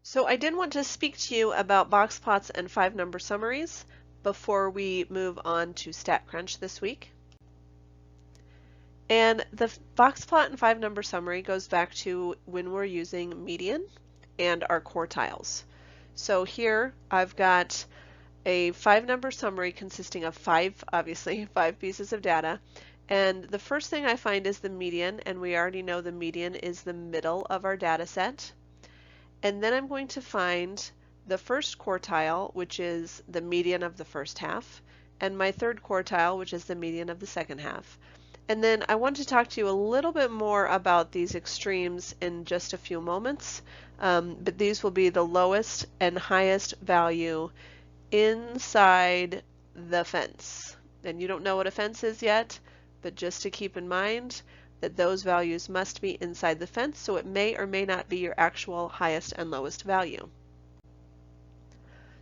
So I did want to speak to you about box plots and 5-number summaries before we move on to StatCrunch this week. And the box plot and 5-number summary goes back to when we're using median and our quartiles. So here I've got a 5-number summary consisting of obviously, 5 pieces of data. And the first thing I find is the median, and we already know the median is the middle of our data set. And then I'm going to find the first quartile, which is the median of the first half, and my third quartile, which is the median of the second half. And then I want to talk to you a little bit more about these extremes in just a few moments, but these will be the lowest and highest value inside the fence. And you don't know what a fence is yet, but just to keep in mind that those values must be inside the fence, so it may or may not be your actual highest and lowest value.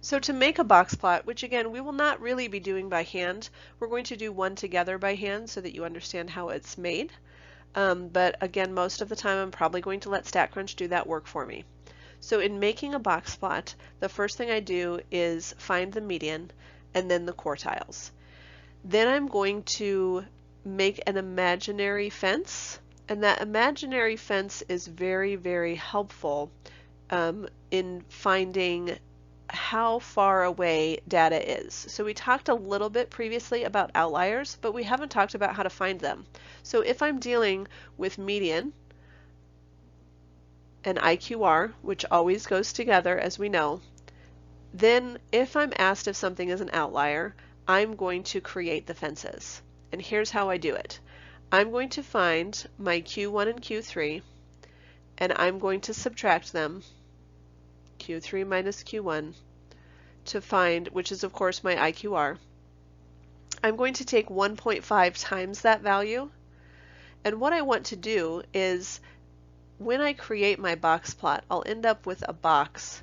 So to make a box plot, which again we will not really be doing by hand, we're going to do one together by hand so that you understand how it's made. But again, most of the time I'm probably going to let StatCrunch do that work for me. So in making a box plot, the first thing I do is find the median and then the quartiles. Then I'm going to make an imaginary fence, and that imaginary fence is very, very helpful in finding how far away data is. So we talked a little bit previously about outliers, but we haven't talked about how to find them. So if I'm dealing with median and IQR, which always goes together as we know, then if I'm asked if something is an outlier, I'm going to create the fences. And here's how I do it. I'm going to find my Q1 and Q3, and I'm going to subtract them, Q3 minus Q1, to find, which is of course my IQR. I'm going to take 1.5 times that value, and what I want to do is when I create my box plot, I'll end up with a box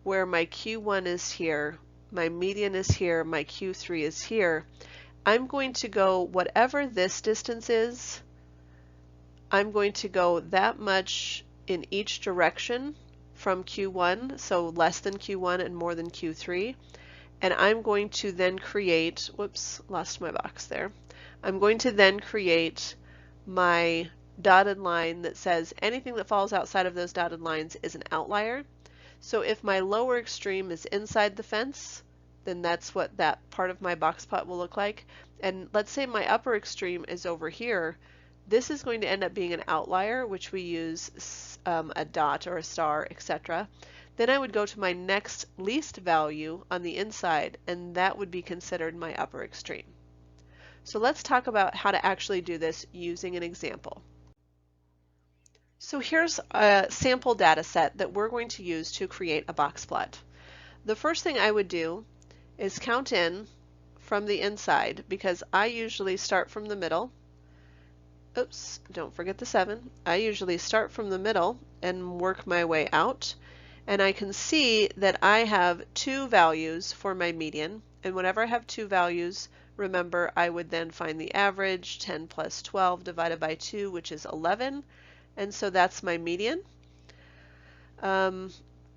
where my Q1 is here, my median is here, my Q3 is here. I'm going to go whatever this distance is, I'm going to go that much in each direction from Q1, so less than Q1 and more than Q3. And I'm going to then create, whoops, lost my box there. I'm going to then create my dotted line that says anything that falls outside of those dotted lines is an outlier. So if my lower extreme is inside the fence, then that's what that part of my box plot will look like. And let's say my upper extreme is over here. This is going to end up being an outlier, which we use a dot or a star, etc. Then I would go to my next least value on the inside, and that would be considered my upper extreme. So let's talk about how to actually do this using an example. So here's a sample data set that we're going to use to create a box plot. The first thing I would do is count in from the inside, because I usually start from the middle. Oops, don't forget the 7. I usually start from the middle and work my way out. And I can see that I have 2 values for my median. And whenever I have 2 values, remember I would then find the average, 10 plus 12 divided by 2, which is 11. And so that's my median.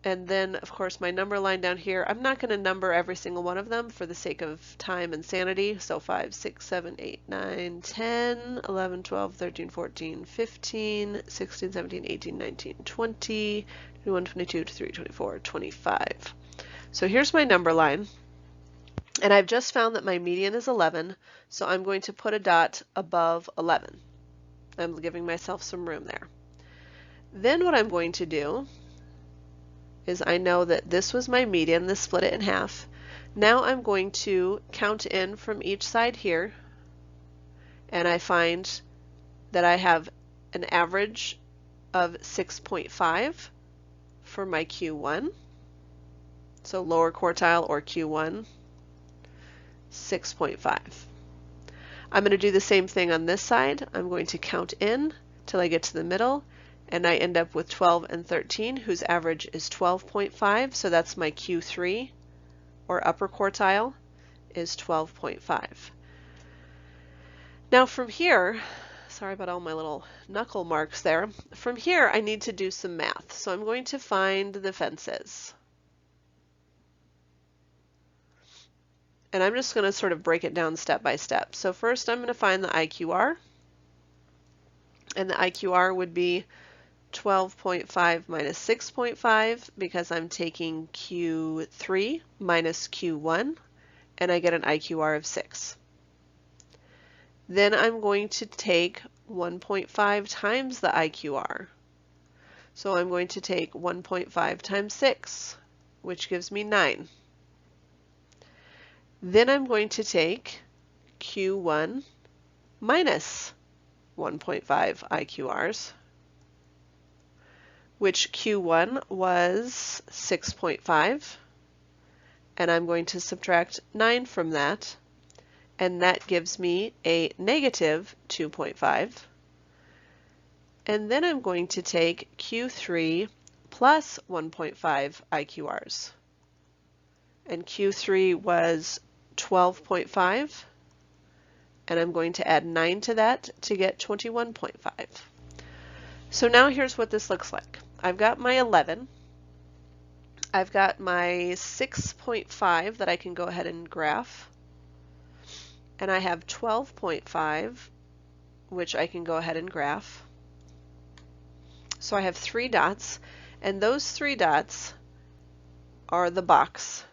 And then, of course, my number line down here, I'm not going to number every single one of them for the sake of time and sanity. So 5, 6, 7, 8, 9, 10, 11, 12, 13, 14, 15, 16, 17, 18, 19, 20, 21, 22, 23, 24, 25. So here's my number line. And I've just found that my median is 11, so I'm going to put a dot above 11. I'm giving myself some room there. Then what I'm going to do is I know that this was my median, this split it in half. Now I'm going to count in from each side here, and I find that I have an average of 6.5 for my Q1, so lower quartile or Q1, 6.5. I'm going to do the same thing on this side. I'm going to count in till I get to the middle, and I end up with 12 and 13, whose average is 12.5, so that's my Q3, or upper quartile, is 12.5. Now from here, Sorry about all my little knuckle marks there. From here, I need to do some math. So I'm going to find the fences. And I'm just going to sort of break it down step by step. So first I'm going to find the IQR. And the IQR would be 12.5 minus 6.5 because I'm taking Q3 minus Q1 and I get an IQR of 6. Then I'm going to take 1.5 times the IQR. So I'm going to take 1.5 times 6, which gives me 9. Then I'm going to take Q1 minus 1.5 IQRs, which Q1 was 6.5, and I'm going to subtract 9 from that, and that gives me a negative 2.5. And then I'm going to take Q3 plus 1.5 IQRs. And Q3 was 12.5, and I'm going to add 9 to that to get 21.5. So now here's what this looks like. I've got my 11. I've got my 6.5 that I can go ahead and graph. And I have 12.5, which I can go ahead and graph. So I have 3 dots, and those 3 dots are the box.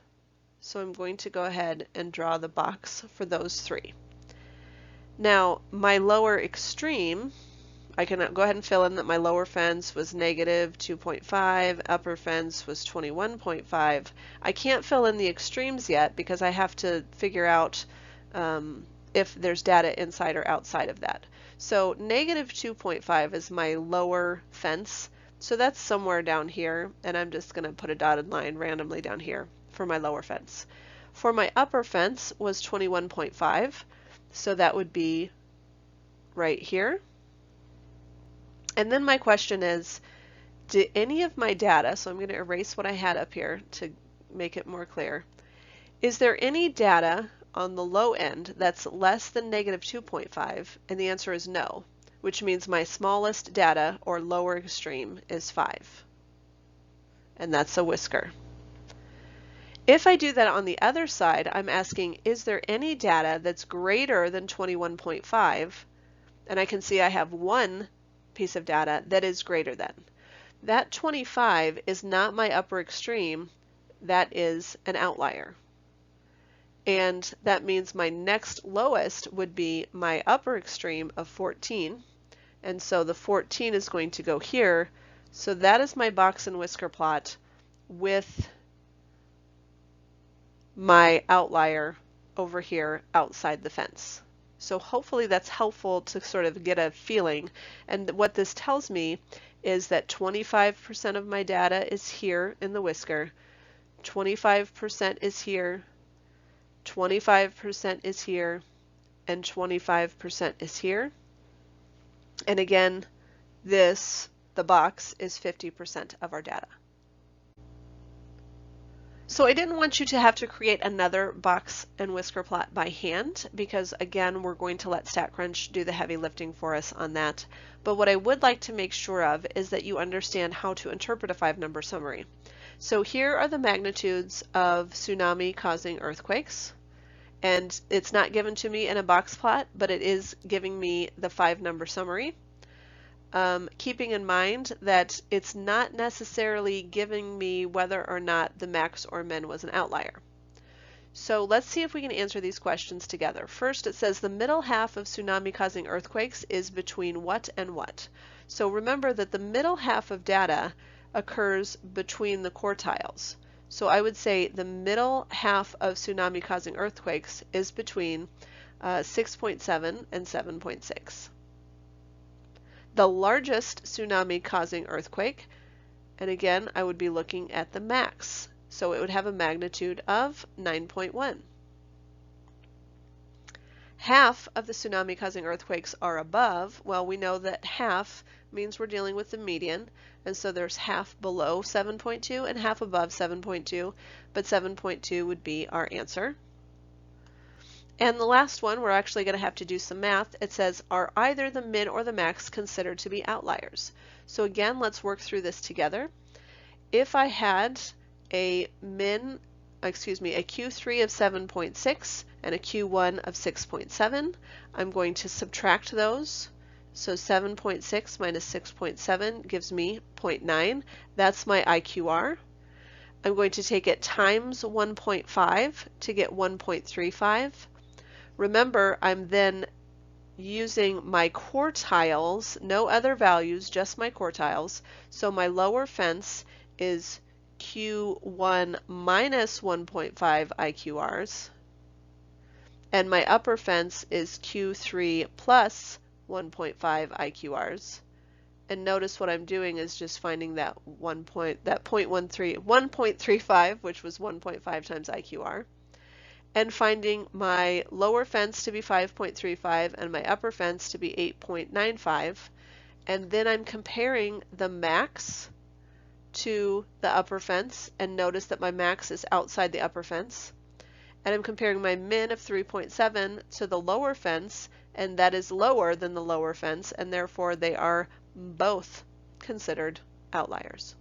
So I'm going to go ahead and draw the box for those 3. Now, my lower extreme, I can go ahead and fill in that my lower fence was negative 2.5, upper fence was 21.5. I can't fill in the extremes yet because I have to figure out if there's data inside or outside of that. So negative 2.5 is my lower fence. So that's somewhere down here, and I'm just going to put a dotted line randomly down here for my lower fence. For my upper fence was 21.5, so that would be right here. And then my question is, did any of my data, so I'm going to erase what I had up here to make it more clear, is there any data on the low end that's less than negative 2.5? And the answer is no, which means my smallest data or lower extreme is 5. And that's a whisker. If I do that on the other side, I'm asking, is there any data that's greater than 21.5? And I can see I have one piece of data that is greater than. That 25 is not my upper extreme, that is an outlier. And that means my next lowest would be my upper extreme of 14. And so the 14 is going to go here. So that is my box and whisker plot with my outlier over here outside the fence. So hopefully that's helpful to sort of get a feeling. And what this tells me is that 25% of my data is here in the whisker, 25% is here, 25% is here, and 25% is here. And again, this, the box, is 50% of our data. So I didn't want you to have to create another box and whisker plot by hand because, again, we're going to let StatCrunch do the heavy lifting for us on that. But what I would like to make sure of is that you understand how to interpret a 5-number summary. So here are the magnitudes of tsunami causing earthquakes. And it's not given to me in a box plot, but it is giving me the 5-number summary. Keeping in mind that it's not necessarily giving me whether or not the max or min was an outlier. So let's see if we can answer these questions together. First, it says the middle half of tsunami causing earthquakes is between what and what? So remember that the middle half of data occurs between the quartiles. So I would say the middle half of tsunami causing earthquakes is between 6.7 and 7.6. The largest tsunami causing earthquake, and again I would be looking at the max, so it would have a magnitude of 9.1. Half of the tsunami causing earthquakes are above. Well, we know that half means we're dealing with the median, and so there's half below 7.2 and half above 7.2, but 7.2 would be our answer. And the last one, we're actually going to have to do some math. It says, are either the min or the max considered to be outliers? So again, let's work through this together. If I had a Q3 of 7.6 and a Q1 of 6.7, I'm going to subtract those. So 7.6 minus 6.7 gives me 0.9. That's my IQR. I'm going to take it times 1.5 to get 1.35. Remember, I'm then using my quartiles, no other values, just my quartiles. So my lower fence is Q1 minus 1.5 IQRs, and my upper fence is Q3 plus 1.5 IQRs. And notice what I'm doing is just finding that 1.35, which was 1.5 times IQR, and finding my lower fence to be 5.35 and my upper fence to be 8.95. And then I'm comparing the max to the upper fence, and notice that my max is outside the upper fence. And I'm comparing my min of 3.7 to the lower fence, and that is lower than the lower fence, and therefore they are both considered outliers.